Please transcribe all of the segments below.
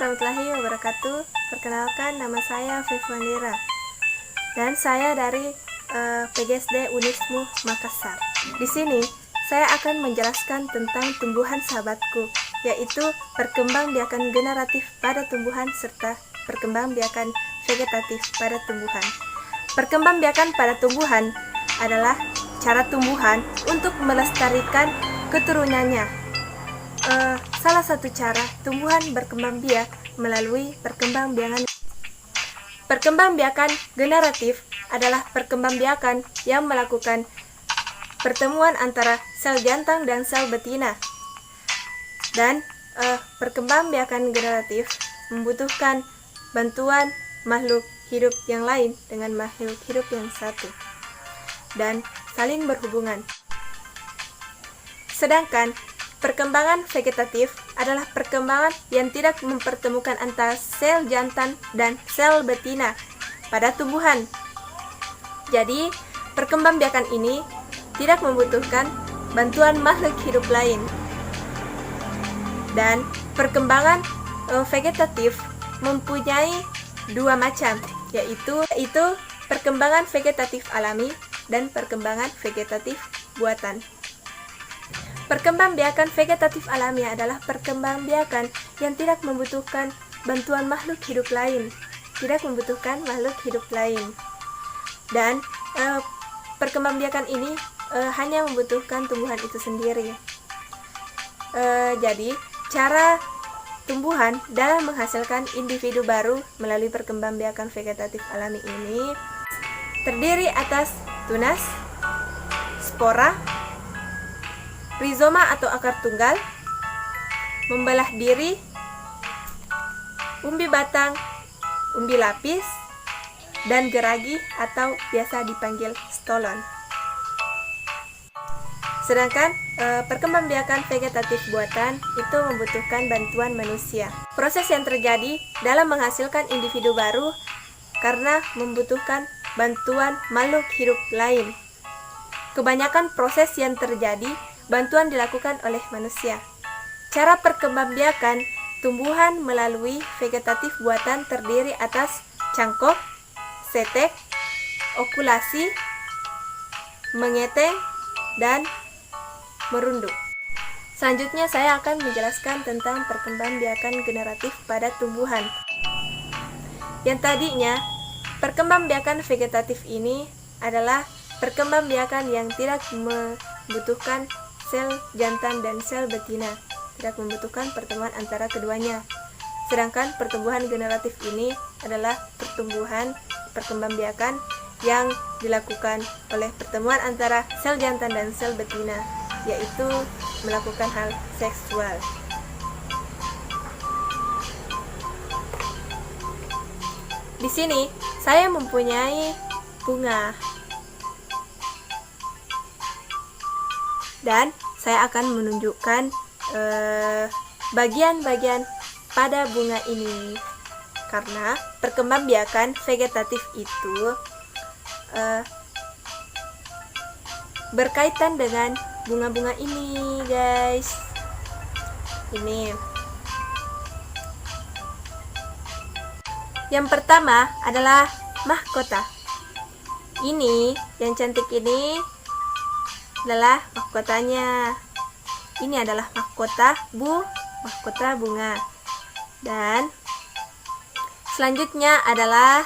warahmatullahi wabarakatuh. Perkenalkan, nama saya Vivandira dan saya dari PGSD Unismu Makassar. Di sini saya akan menjelaskan tentang tumbuhan sahabatku, yaitu perkembangbiakan generatif pada tumbuhan serta perkembangbiakan vegetatif pada tumbuhan. Perkembangbiakan pada tumbuhan adalah cara tumbuhan untuk melestarikan keturunannya. Salah satu cara tumbuhan berkembang biak melalui perkembangbiakan generatif adalah perkembangbiakan yang melakukan pertemuan antara sel jantan dan sel betina. Dan perkembangbiakan generatif membutuhkan bantuan makhluk hidup yang lain dengan makhluk hidup yang satu dan saling berhubungan. Sedangkan perkembangan vegetatif adalah perkembangan yang tidak mempertemukan antara sel jantan dan sel betina pada tumbuhan. Jadi, perkembangbiakan ini tidak membutuhkan bantuan makhluk hidup lain. Dan perkembangan vegetatif mempunyai dua macam, yaitu perkembangan vegetatif alami dan perkembangan vegetatif buatan. Perkembangbiakan vegetatif alami adalah perkembangbiakan yang tidak membutuhkan bantuan makhluk hidup lain, Dan perkembangbiakan ini hanya membutuhkan tumbuhan itu sendiri. Jadi, cara tumbuhan dalam menghasilkan individu baru melalui perkembangbiakan vegetatif alami ini terdiri atas tunas, spora, rizoma atau akar tunggal, membelah diri, umbi batang, umbi lapis, dan geragi atau biasa dipanggil stolon. Sedangkan perkembangbiakan vegetatif buatan itu membutuhkan bantuan manusia. Proses yang terjadi dalam menghasilkan individu baru karena membutuhkan bantuan makhluk hidup lain. Kebanyakan proses yang terjadi bantuan dilakukan oleh manusia. Cara perkembangbiakan tumbuhan melalui vegetatif buatan terdiri atas cangkok, setek, okulasi, mengeteng, dan merunduk. Selanjutnya saya akan menjelaskan tentang perkembangbiakan generatif pada tumbuhan. Yang tadinya, perkembangbiakan vegetatif ini adalah perkembangbiakan yang tidak membutuhkan sel jantan dan sel betina, tidak membutuhkan pertemuan antara keduanya. Sedangkan pertumbuhan generatif ini adalah perkembangbiakan yang dilakukan oleh pertemuan antara sel jantan dan sel betina, yaitu melakukan hal seksual. Di sini saya mempunyai bunga. Dan saya akan menunjukkan bagian-bagian pada bunga ini, karena perkembangbiakan vegetatif itu berkaitan dengan bunga-bunga ini, guys. Ini yang pertama adalah mahkota. Ini yang cantik ini adalah mahkotanya. Ini adalah mahkota bunga. Dan selanjutnya adalah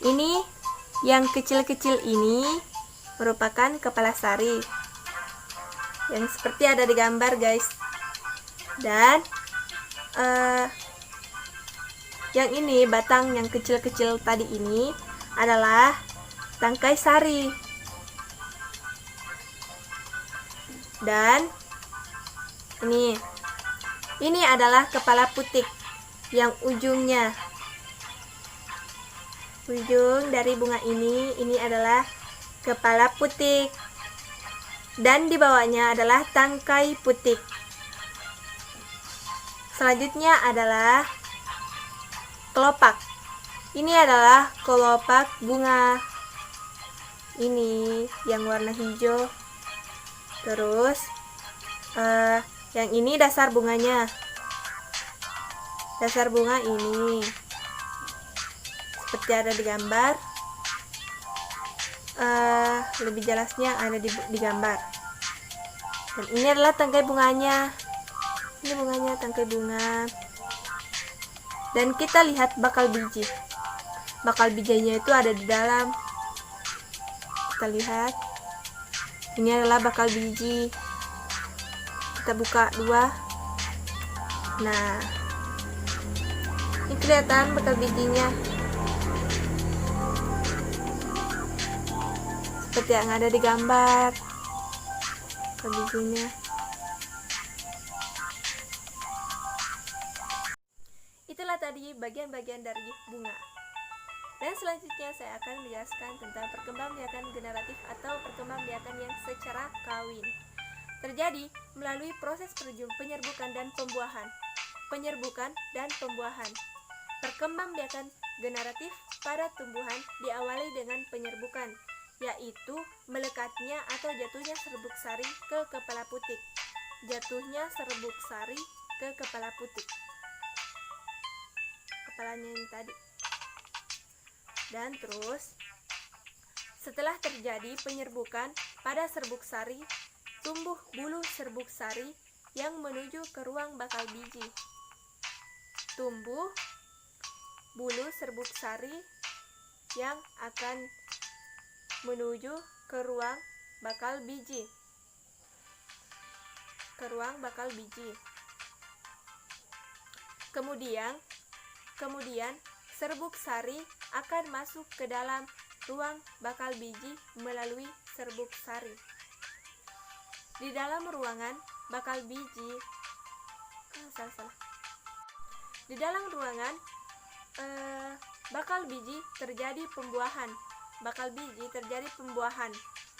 ini yang kecil-kecil ini merupakan kepala sari yang seperti ada di gambar, guys. Dan yang ini batang yang kecil-kecil tadi ini adalah tangkai sari. Dan ini adalah kepala putik yang ujung dari bunga ini adalah kepala putik, dan di bawahnya adalah tangkai putik. Selanjutnya adalah kelopak. Ini adalah kelopak bunga. Ini yang warna hijau. Terus yang ini dasar bunganya. dasar bunga ini seperti ada di gambar. Lebih jelasnya ada di gambar. Dan ini adalah tangkai bunganya. Ini bunganya, tangkai bunga. Dan kita lihat bakal biji. Bakal bijinya itu ada di dalam. Kita lihat. Ini adalah bakal biji. Kita buka dua. Nah, ini kelihatan bakal bijinya. Seperti yang ada di gambar. Bakal bijinya. Itulah tadi bagian-bagian dari bunga. Dan selanjutnya saya akan menjelaskan tentang perkembangbiakan generatif atau perkembangbiakan yang secara kawin. Terjadi melalui proses penyerbukan dan pembuahan. Penyerbukan dan pembuahan. Perkembangbiakan generatif pada tumbuhan diawali dengan penyerbukan, yaitu melekatnya atau jatuhnya serbuk sari ke kepala putik. Jatuhnya serbuk sari ke kepala putik. Kepalanya ini tadi. Dan terus setelah terjadi penyerbukan pada serbuk sari, tumbuh bulu serbuk sari yang menuju ke ruang bakal biji. Tumbuh bulu serbuk sari yang akan menuju ke ruang bakal biji. Ke ruang bakal biji. Kemudian serbuk sari akan masuk ke dalam ruang bakal biji melalui serbuk sari. Di dalam ruangan bakal biji, Di dalam ruangan bakal biji terjadi pembuahan. Bakal biji terjadi pembuahan,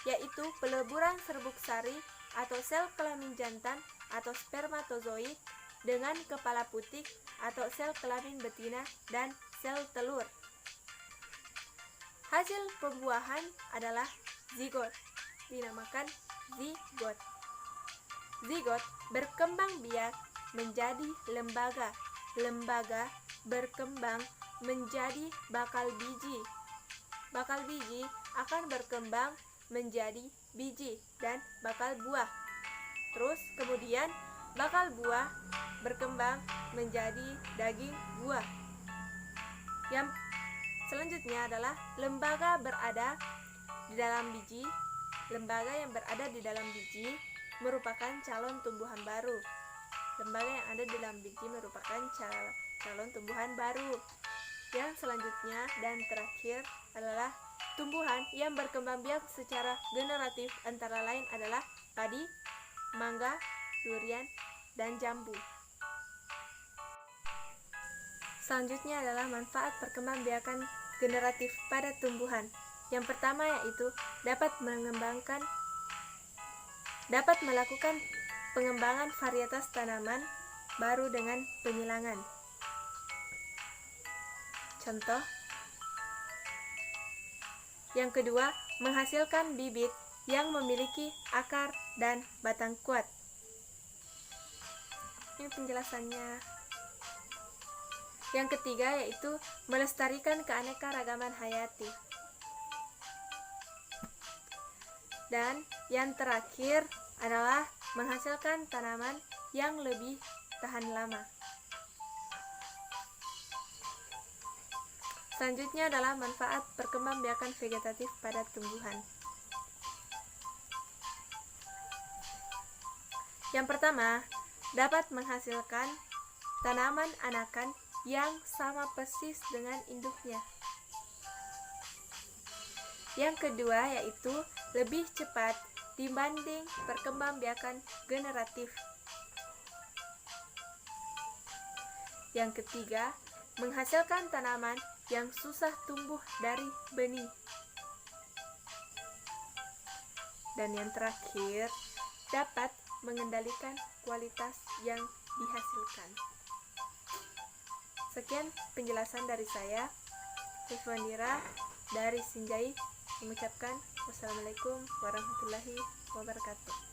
yaitu peleburan serbuk sari atau sel kelamin jantan atau spermatozoid dengan kepala putik atau sel kelamin betina dan sel telur. Hasil pembuahan adalah zigot, dinamakan zigot. Zigot berkembang biak menjadi lembaga. Lembaga berkembang menjadi bakal biji. Bakal biji akan berkembang menjadi biji dan bakal buah. Terus kemudian bakal buah berkembang menjadi daging buah. Yang selanjutnya adalah lembaga berada di dalam biji. Lembaga yang berada di dalam biji merupakan calon tumbuhan baru. Lembaga yang ada di dalam biji merupakan calon tumbuhan baru. Yang selanjutnya dan terakhir adalah tumbuhan yang berkembang biak secara generatif, antara lain adalah padi, mangga, durian, dan jambu. Selanjutnya adalah manfaat perkembangbiakan generatif pada tumbuhan. Yang pertama yaitu dapat melakukan pengembangan varietas tanaman baru dengan penyilangan. Contoh. Yang kedua, menghasilkan bibit yang memiliki akar dan batang kuat. Ini penjelasannya. Yang ketiga yaitu melestarikan keanekaragaman hayati. Dan yang terakhir adalah menghasilkan tanaman yang lebih tahan lama. Selanjutnya adalah manfaat perkembangbiakan vegetatif pada tumbuhan. Yang pertama, dapat menghasilkan tanaman anakan yang sama persis dengan induknya. Yang kedua yaitu lebih cepat dibanding perkembangbiakan generatif. Yang ketiga, menghasilkan tanaman yang susah tumbuh dari benih. Dan yang terakhir, dapat mengendalikan kualitas yang dihasilkan. Sekian penjelasan dari saya, Sifwanira dari Sinjai, mengucapkan wassalamualaikum warahmatullahi wabarakatuh.